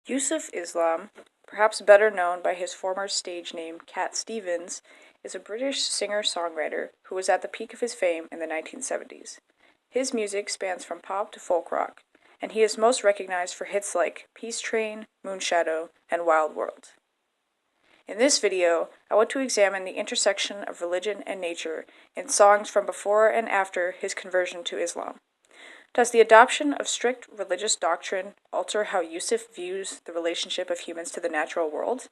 Yusuf Islam, perhaps better known by his former stage name Cat Stevens, is a British singer-songwriter who was at the peak of his fame in the 1970s. His music spans from pop to folk rock, and he is most recognized for hits like Peace Train, Moonshadow, and Wild World. In this video, I want to examine the intersection of religion and nature in songs from before and after his conversion to Islam. Does the adoption of strict religious doctrine alter how Yusuf views the relationship of humans to the natural world?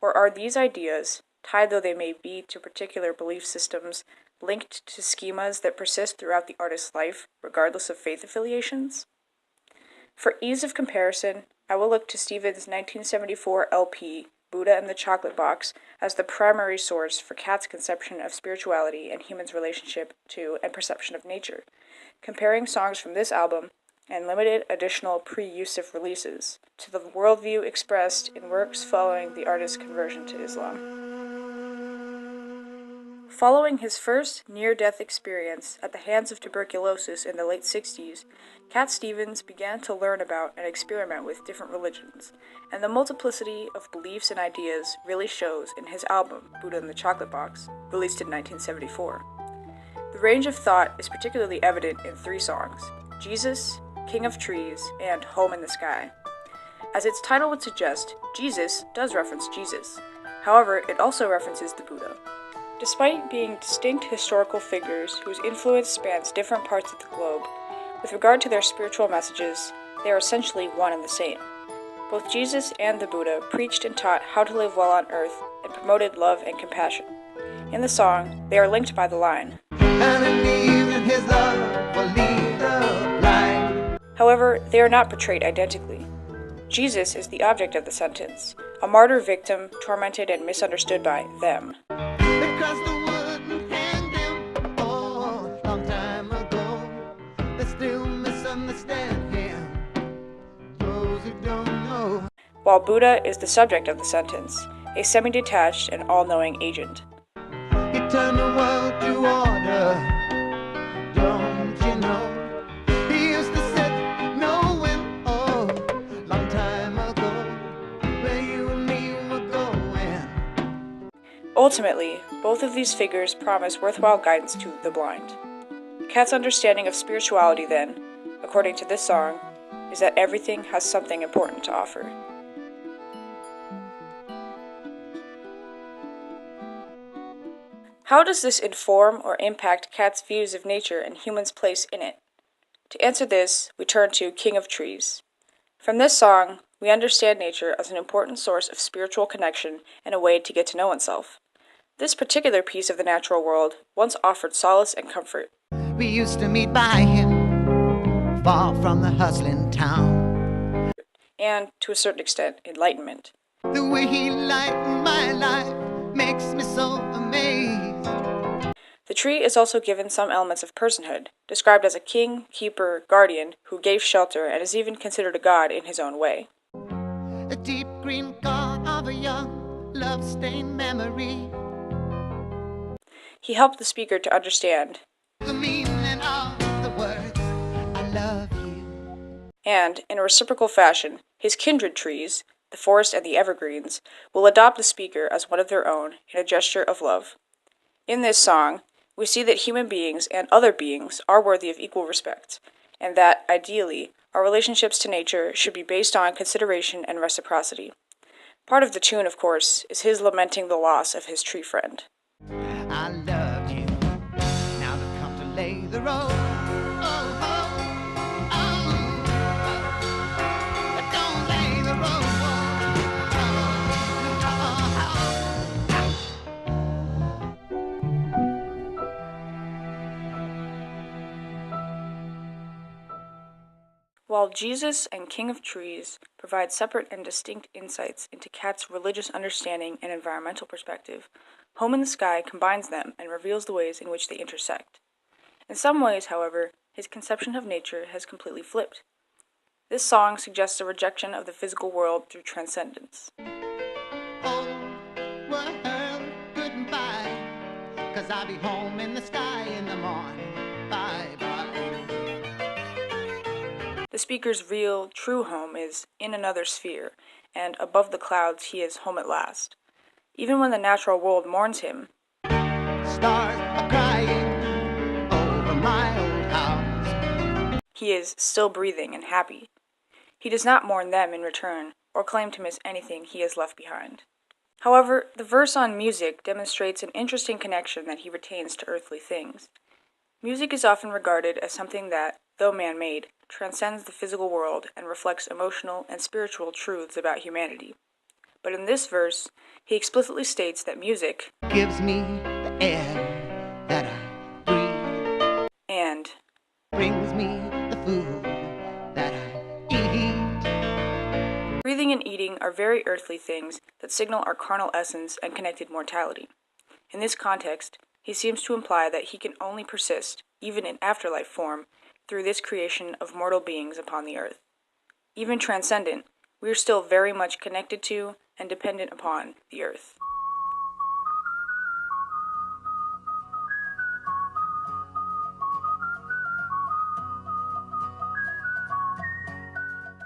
Or are these ideas, tied though they may be to particular belief systems, linked to schemas that persist throughout the artist's life, regardless of faith affiliations? For ease of comparison, I will look to Stevens' 1974 LP, Buddha and the Chocolate Box, as the primary source for Cat's conception of spirituality and humans' relationship to and perception of nature, comparing songs from this album and limited additional pre-Yusuf releases to the worldview expressed in works following the artist's conversion to Islam. Following his first near-death experience at the hands of tuberculosis in the late 60s, Cat Stevens began to learn about and experiment with different religions, and the multiplicity of beliefs and ideas really shows in his album, Buddha and the Chocolate Box, released in 1974. The range of thought is particularly evident in three songs: Jesus, King of Trees, and Home in the Sky. As its title would suggest, Jesus does reference Jesus. However, it also references the Buddha. Despite being distinct historical figures whose influence spans different parts of the globe, with regard to their spiritual messages, they are essentially one and the same. Both Jesus and the Buddha preached and taught how to live well on earth and promoted love and compassion. In the song, they are linked by the line, However, they are not portrayed identically. Jesus is the object of the sentence, a martyr victim tormented and misunderstood by them. Because the wouldn't hang him long time ago. They still misunderstand him, those who don't know. While Buddha is the subject of the sentence, a semi-detached and all-knowing agent. He turned the world to order, don't you know? He used to sit knowing, long time ago, where you and me were going. Ultimately, both of these figures promise worthwhile guidance to the blind. Cat's understanding of spirituality, then, according to this song, is that everything has something important to offer. How does this inform or impact Cat's views of nature and humans' place in it? To answer this, we turn to King of Trees. From this song, we understand nature as an important source of spiritual connection and a way to get to know oneself. This particular piece of the natural world once offered solace and comfort. We used to meet by him, far from the hustling town. And, to a certain extent, enlightenment. The way he lightened my life makes me so amazed. The tree is also given some elements of personhood, described as a king, keeper, guardian, who gave shelter and is even considered a god in his own way. A deep green god of a young, love-stained memory. He helped the speaker to understand The meaning of the words, I love you. And, in a reciprocal fashion, his kindred trees, the forest and the evergreens, will adopt the speaker as one of their own in a gesture of love. In this song, we see that human beings and other beings are worthy of equal respect, and that, ideally, our relationships to nature should be based on consideration and reciprocity. Part of the tune, of course, is his lamenting the loss of his tree friend. I loved you. Now they've come to lay the road. Don't lay the road. While Jesus and King of Trees provide separate and distinct insights into Cat's religious understanding and environmental perspective, Home in the Sky combines them and reveals the ways in which they intersect. In some ways, however, his conception of nature has completely flipped. This song suggests a rejection of the physical world through transcendence. Oh, well, goodbye, 'cause I'll be home in the sky in the morning. Bye, bye. The speaker's real, true home is in another sphere, and above the clouds he is home at last. Even when the natural world mourns him, Stars are crying over my old house. He is still breathing and happy. He does not mourn them in return, or claim to miss anything he has left behind. However, the verse on music demonstrates an interesting connection that he retains to earthly things. Music is often regarded as something that, though man-made, transcends the physical world and reflects emotional and spiritual truths about humanity. But in this verse, he explicitly states that music gives me the air that I breathe, and brings me the food that I eat. breathing and eating are very earthly things that signal our carnal essence and connected mortality. In this context, he seems to imply that he can only persist, even in afterlife form, through this creation of mortal beings upon the earth. Even transcendent, we are still very much connected to and dependent upon the earth.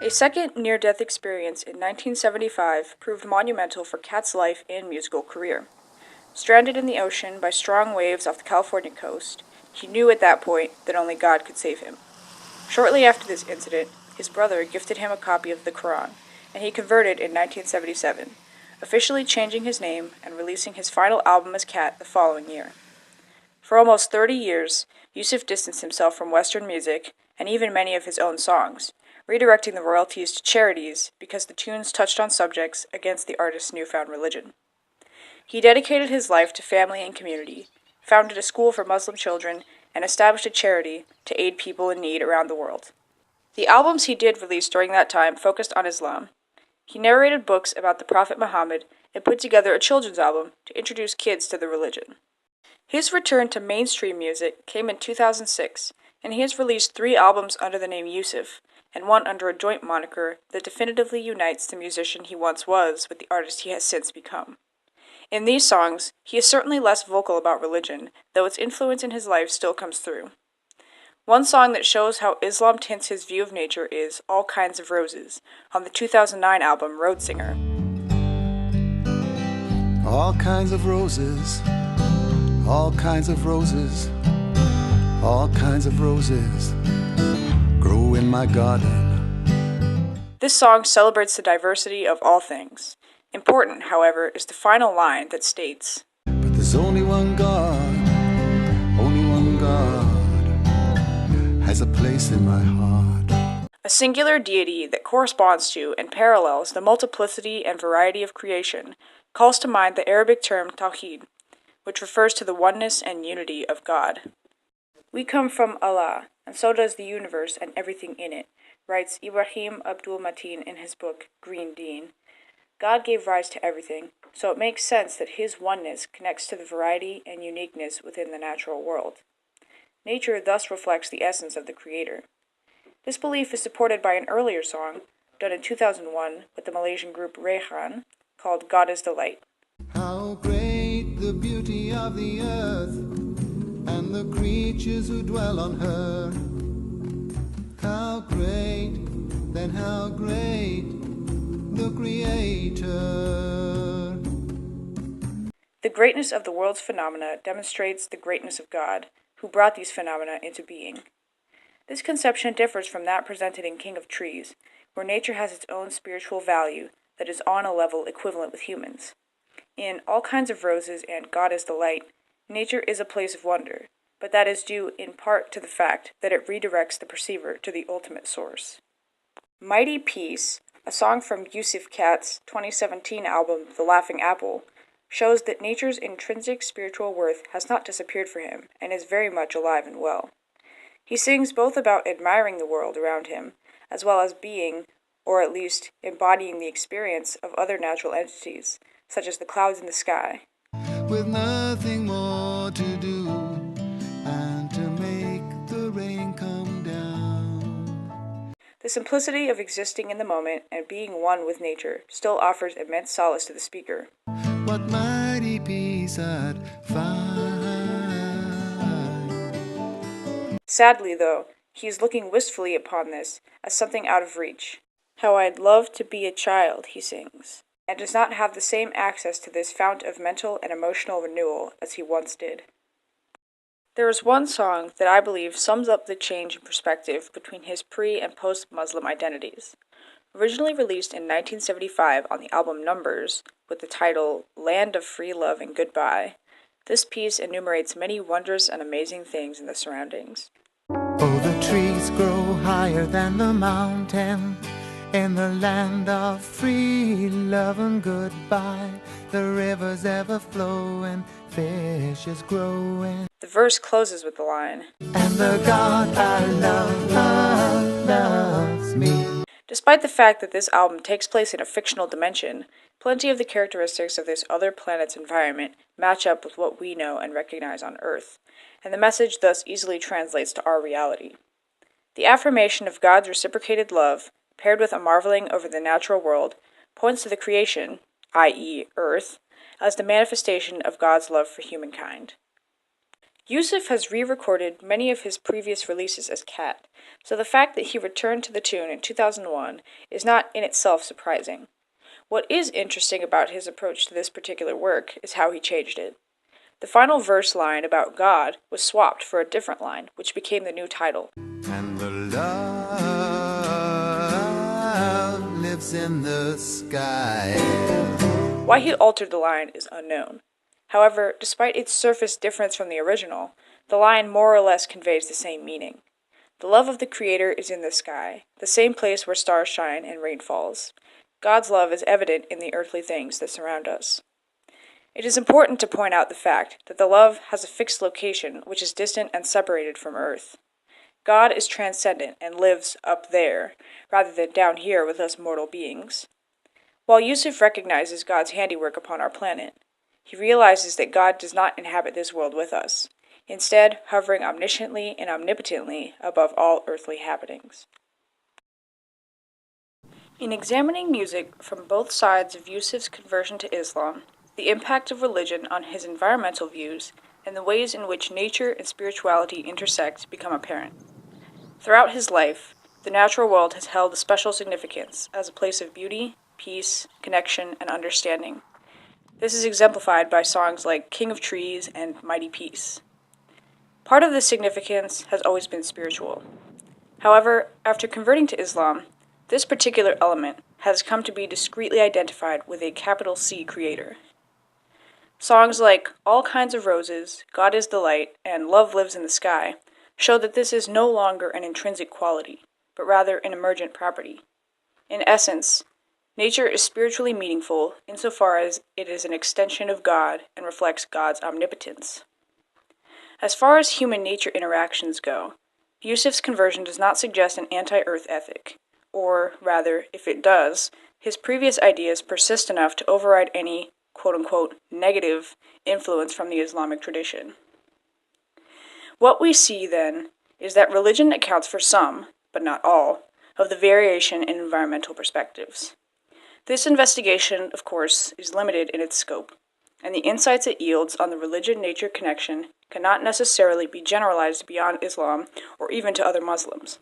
A second near-death experience in 1975 proved monumental for Cat's life and musical career. Stranded in the ocean by strong waves off the California coast, he knew at that point that only God could save him. Shortly after this incident, his brother gifted him a copy of the Quran, and he converted in 1977, officially changing his name and releasing his final album as Cat the following year. For almost 30 years, Yusuf distanced himself from Western music and even many of his own songs, redirecting the royalties to charities because the tunes touched on subjects against the artist's newfound religion. He dedicated his life to family and community, founded a school for Muslim children, and established a charity to aid people in need around the world. The albums he did release during that time focused on Islam. He narrated books about the Prophet Muhammad and put together a children's album to introduce kids to the religion. His return to mainstream music came in 2006, and he has released 3 albums under the name Yusuf, and one under a joint moniker that definitively unites the musician he once was with the artist he has since become. In these songs, he is certainly less vocal about religion, though its influence in his life still comes through. One song that shows how Islam tints his view of nature is All Kinds of Roses, on the 2009 album Road Singer. All kinds of roses, all kinds of roses, all kinds of roses grow in my garden. This song celebrates the diversity of all things. Important, however, is the final line that states, But there's only one God has a place in my heart. a singular deity that corresponds to and parallels the multiplicity and variety of creation, calls to mind the Arabic term tawhid, which refers to the oneness and unity of God. We come from Allah, and so does the universe and everything in it, writes Ibrahim Abdul-Matin in his book Green Deen. God gave rise to everything, so it makes sense that his oneness connects to the variety and uniqueness within the natural world. Nature thus reflects the essence of the Creator. This belief is supported by an earlier song, done in 2001 with the Malaysian group Hanh, called God is the Light. How great the beauty of the earth and the creatures who dwell on her. How great, then how great the Creator. The greatness of the world's phenomena demonstrates the greatness of God, who brought these phenomena into being. This conception differs from that presented in King of Trees, where nature has its own spiritual value that is on a level equivalent with humans. In All Kinds of Roses and God is the Light, nature is a place of wonder, but that is due in part to the fact that it redirects the perceiver to the ultimate source. Mighty Peace, a song from Yusuf Cat's 2017 album The Laughing Apple, shows that nature's intrinsic spiritual worth has not disappeared for him and is very much alive and well. He sings both about admiring the world around him, as well as being, or at least embodying the experience of other natural entities, such as the clouds in the sky. With nothing more to do and to make the rain come down. The simplicity of existing in the moment and being one with nature still offers immense solace to the speaker. What mighty peace I'd find. Sadly, though, He is looking wistfully upon this as something out of reach. How I'd love to be a child, he sings, and does not have the same access to this fount of mental and emotional renewal as he once did. There is one song that I believe sums up the change in perspective between his pre- and post-Muslim identities. Originally released in 1975 on the album Numbers, with the title Land of Free Love and Goodbye, this piece enumerates many wondrous and amazing things in the surroundings. Oh, the trees grow higher than the mountain in the land of free love and goodbye. The rivers ever flowing, fishes growing. The verse closes with the line, And the God I love loves me. Despite the fact that this album takes place in a fictional dimension, plenty of the characteristics of this other planet's environment match up with what we know and recognize on Earth, and the message thus easily translates to our reality. The affirmation of God's reciprocated love, paired with a marveling over the natural world, points to the creation, i.e., Earth, as the manifestation of God's love for humankind. Yusuf has re-recorded many of his previous releases as Cat, so the fact that he returned to the tune in 2001 is not in itself surprising. What is interesting about his approach to this particular work is how he changed it. The final verse line about God was swapped for a different line, which became the new title. And the love lives in the sky. Why he altered the line is unknown. However, despite its surface difference from the original, the line more or less conveys the same meaning. The love of the Creator is in the sky, the same place where stars shine and rain falls. God's love is evident in the earthly things that surround us. It is important to point out the fact that the love has a fixed location which is distant and separated from Earth. God is transcendent and lives up there, rather than down here with us mortal beings. While Yusuf recognizes God's handiwork upon our planet, he realizes that God does not inhabit this world with us, instead hovering omnisciently and omnipotently above all earthly happenings. In examining music from both sides of Yusuf's conversion to Islam, the impact of religion on his environmental views, and the ways in which nature and spirituality intersect become apparent. Throughout his life, the natural world has held a special significance as a place of beauty, peace, connection, and understanding. This is exemplified by songs like King of Trees and Mighty Peace. Part of this significance has always been spiritual. However, after converting to Islam, this particular element has come to be discreetly identified with a capital C creator. Songs like All Kinds of Roses, God is the Light, and Love Lives in the Sky show that this is no longer an intrinsic quality, but rather an emergent property. In essence, nature is spiritually meaningful insofar as it is an extension of God and reflects God's omnipotence. As far as human-nature interactions go, Yusuf's conversion does not suggest an anti-Earth ethic, or, rather, if it does, his previous ideas persist enough to override any quote-unquote negative influence from the Islamic tradition. What we see, then, is that religion accounts for some, but not all, of the variation in environmental perspectives. This investigation, of course, is limited in its scope, and the insights it yields on the religion-nature connection cannot necessarily be generalized beyond Islam or even to other Muslims.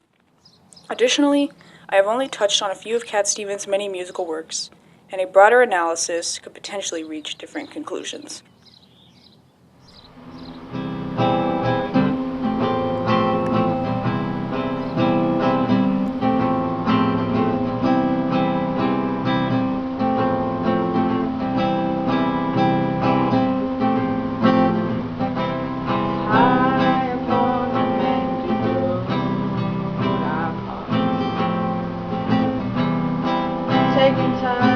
Additionally, I have only touched on a few of Cat Stevens' many musical works, and a broader analysis could potentially reach different conclusions. Taking time